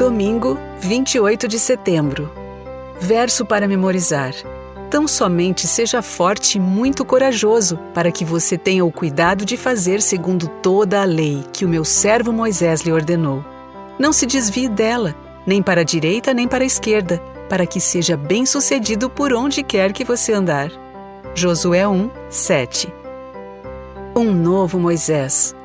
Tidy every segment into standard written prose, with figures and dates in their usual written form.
Domingo, 28 de setembro. Verso para memorizar. Tão somente seja forte e muito corajoso, para que você tenha o cuidado de fazer segundo toda a lei que o meu servo Moisés lhe ordenou. Não se desvie dela, nem para a direita nem para a esquerda, para que seja bem-sucedido por onde quer que você andar. Josué 1, 7. Um novo Moisés.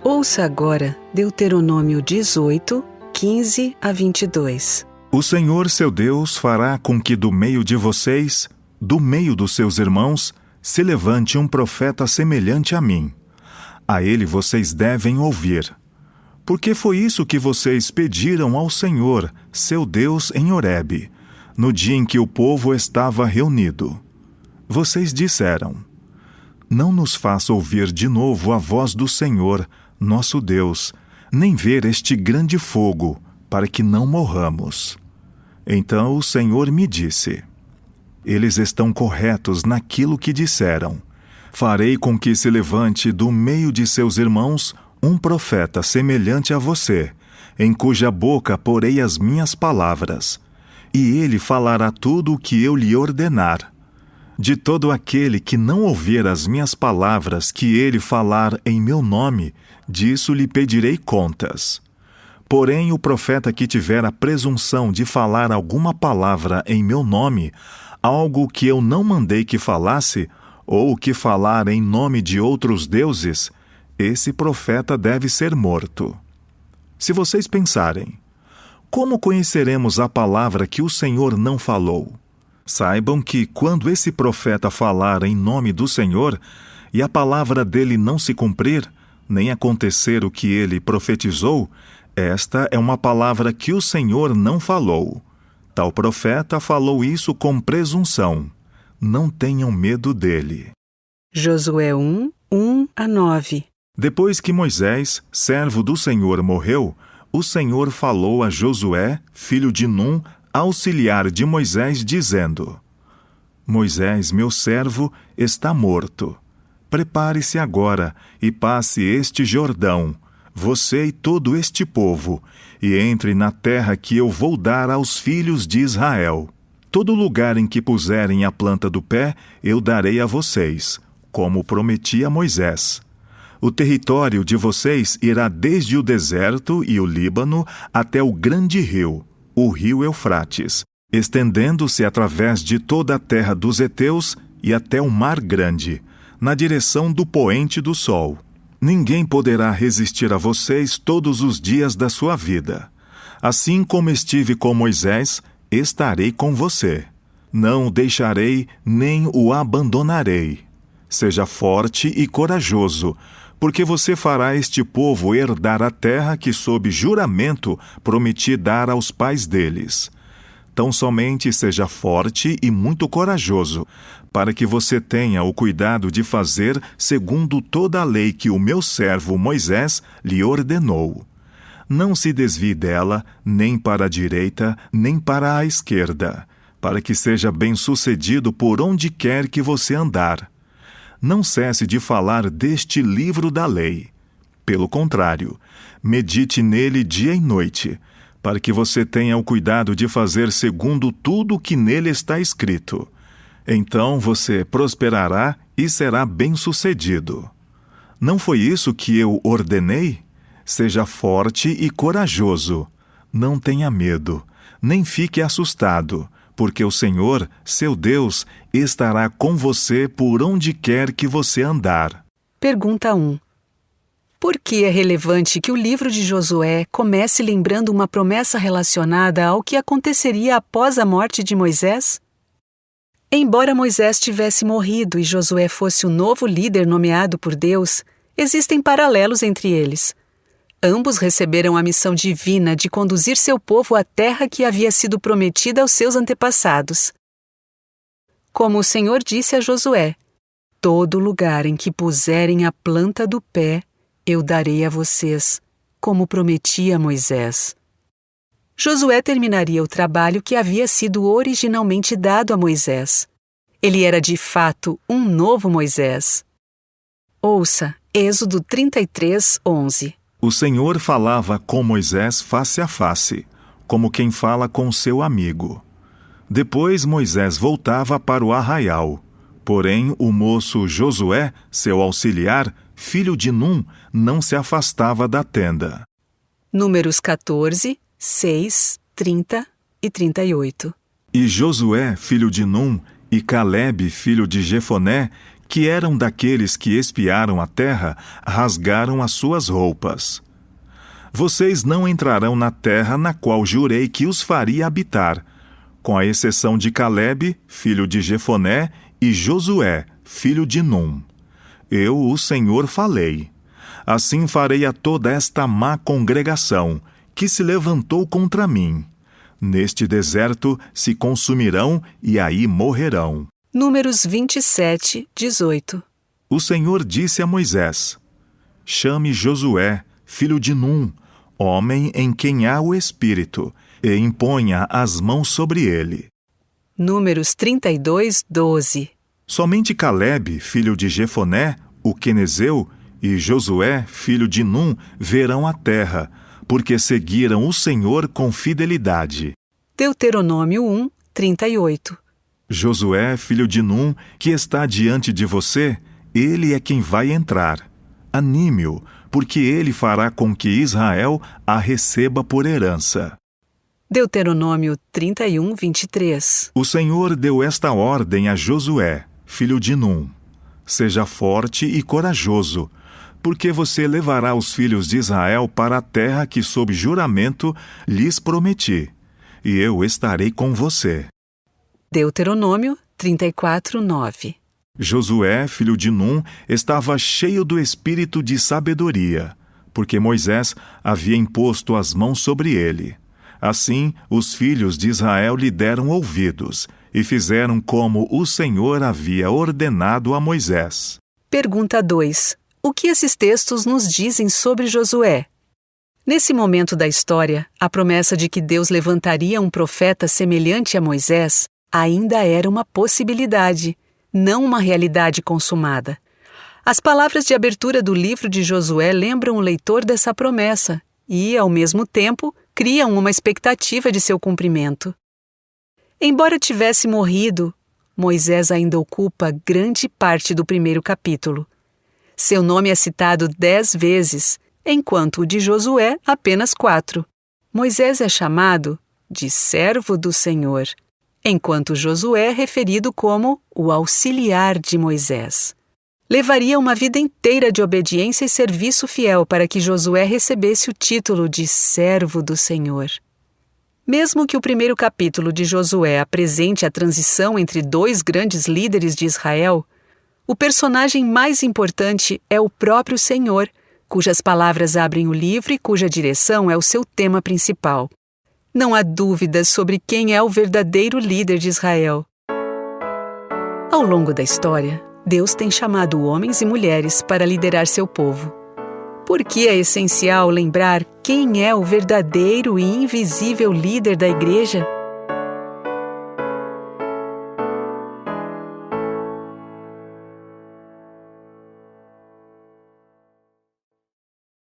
Ouça agora Deuteronômio 18, 15 a 22. O Senhor seu Deus fará com que do meio de vocês, do meio dos seus irmãos, se levante um profeta semelhante a mim. A ele vocês devem ouvir. Porque foi isso que vocês pediram ao Senhor, seu Deus, em Horebe, no dia em que o povo estava reunido. Vocês disseram: não nos faça ouvir de novo a voz do Senhor, nosso Deus, nem ver este grande fogo, para que não morramos. Então o Senhor me disse: eles estão corretos naquilo que disseram. Farei com que se levante do meio de seus irmãos um profeta semelhante a você, em cuja boca porei as minhas palavras, e ele falará tudo o que eu lhe ordenar. De todo aquele que não ouvir as minhas palavras que ele falar em meu nome, disso lhe pedirei contas. Porém, o profeta que tiver a presunção de falar alguma palavra em meu nome, algo que eu não mandei que falasse, ou que falar em nome de outros deuses, esse profeta deve ser morto. Se vocês pensarem: como conheceremos a palavra que o Senhor não falou? Saibam que, quando esse profeta falar em nome do Senhor, e a palavra dele não se cumprir, nem acontecer o que ele profetizou, esta é uma palavra que o Senhor não falou. Tal profeta falou isso com presunção. Não tenham medo dele. Josué 1, 1 a 9. Depois que Moisés, servo do Senhor, morreu, o Senhor falou a Josué, filho de Num, auxiliar de Moisés, dizendo: Moisés, meu servo, está morto. Prepare-se agora e passe este Jordão, você e todo este povo, e entre na terra que eu vou dar aos filhos de Israel. Todo lugar em que puserem a planta do pé, eu darei a vocês, como prometi a Moisés. O território de vocês irá desde o deserto e o Líbano até o grande rio, o rio Eufrates, estendendo-se através de toda a terra dos heteus e até o Mar Grande, na direção do poente do sol. Ninguém poderá resistir a vocês todos os dias da sua vida. Assim como estive com Moisés, estarei com você. Não o deixarei nem o abandonarei. Seja forte e corajoso, porque você fará este povo herdar a terra que, sob juramento, prometi dar aos pais deles. Tão somente seja forte e muito corajoso, para que você tenha o cuidado de fazer segundo toda a lei que o meu servo Moisés lhe ordenou. Não se desvie dela, nem para a direita, nem para a esquerda, para que seja bem-sucedido por onde quer que você andar. Não cesse de falar deste livro da lei. Pelo contrário, medite nele dia e noite, para que você tenha o cuidado de fazer segundo tudo o que nele está escrito. Então você prosperará e será bem-sucedido. Não foi isso que eu ordenei? Seja forte e corajoso. Não tenha medo, nem fique assustado, porque o Senhor, seu Deus, estará com você por onde quer que você andar. Pergunta 1. Por que é relevante que o livro de Josué comece lembrando uma promessa relacionada ao que aconteceria após a morte de Moisés? Embora Moisés tivesse morrido e Josué fosse o novo líder nomeado por Deus, existem paralelos entre eles. Ambos receberam a missão divina de conduzir seu povo à terra que havia sido prometida aos seus antepassados. Como o Senhor disse a Josué: todo lugar em que puserem a planta do pé, eu darei a vocês, como prometi a Moisés. Josué terminaria o trabalho que havia sido originalmente dado a Moisés. Ele era de fato um novo Moisés. Ouça Êxodo 33, 11. O Senhor falava com Moisés face a face, como quem fala com seu amigo. Depois Moisés voltava para o arraial. Porém, o moço Josué, seu auxiliar, filho de Num, não se afastava da tenda. Números 14, 6, 30 e 38. E Josué, filho de Num, e Calebe, filho de Jefoné, que eram daqueles que espiaram a terra, rasgaram as suas roupas. Vocês não entrarão na terra na qual jurei que os faria habitar, com a exceção de Calebe, filho de Jefoné, e Josué, filho de Num. Eu, o Senhor, falei. Assim farei a toda esta má congregação, que se levantou contra mim. Neste deserto se consumirão e aí morrerão. Números 27, 18. O Senhor disse a Moisés: Chame Josué, filho de Num, homem em quem há o Espírito, e imponha as mãos sobre ele. Números 32, 12. Somente Calebe, filho de Jefoné, o quenezeu, e Josué, filho de Num, verão a terra, porque seguiram o Senhor com fidelidade. Deuteronômio 1, 38. Josué, filho de Num, que está diante de você, ele é quem vai entrar. Anime-o, porque ele fará com que Israel a receba por herança. Deuteronômio 31, 23. O Senhor deu esta ordem a Josué, filho de Num: Seja forte e corajoso, porque você levará os filhos de Israel para a terra que sob juramento lhes prometi, e eu estarei com você. Deuteronômio 34, 9. Josué, filho de Num, estava cheio do espírito de sabedoria, porque Moisés havia imposto as mãos sobre ele. Assim, os filhos de Israel lhe deram ouvidos e fizeram como o Senhor havia ordenado a Moisés. Pergunta 2. O que esses textos nos dizem sobre Josué? Nesse momento da história, a promessa de que Deus levantaria um profeta semelhante a Moisés ainda era uma possibilidade, não uma realidade consumada. As palavras de abertura do livro de Josué lembram o leitor dessa promessa e, ao mesmo tempo, criam uma expectativa de seu cumprimento. Embora tivesse morrido, Moisés ainda ocupa grande parte do primeiro capítulo. Seu nome é citado 10 vezes, enquanto o de Josué apenas 4. Moisés é chamado de servo do Senhor, enquanto Josué é referido como o auxiliar de Moisés. Levaria uma vida inteira de obediência e serviço fiel para que Josué recebesse o título de servo do Senhor. Mesmo que o primeiro capítulo de Josué apresente a transição entre dois grandes líderes de Israel, o personagem mais importante é o próprio Senhor, cujas palavras abrem o livro e cuja direção é o seu tema principal. Não há dúvidas sobre quem é o verdadeiro líder de Israel. Ao longo da história, Deus tem chamado homens e mulheres para liderar seu povo. Por que é essencial lembrar quem é o verdadeiro e invisível líder da igreja?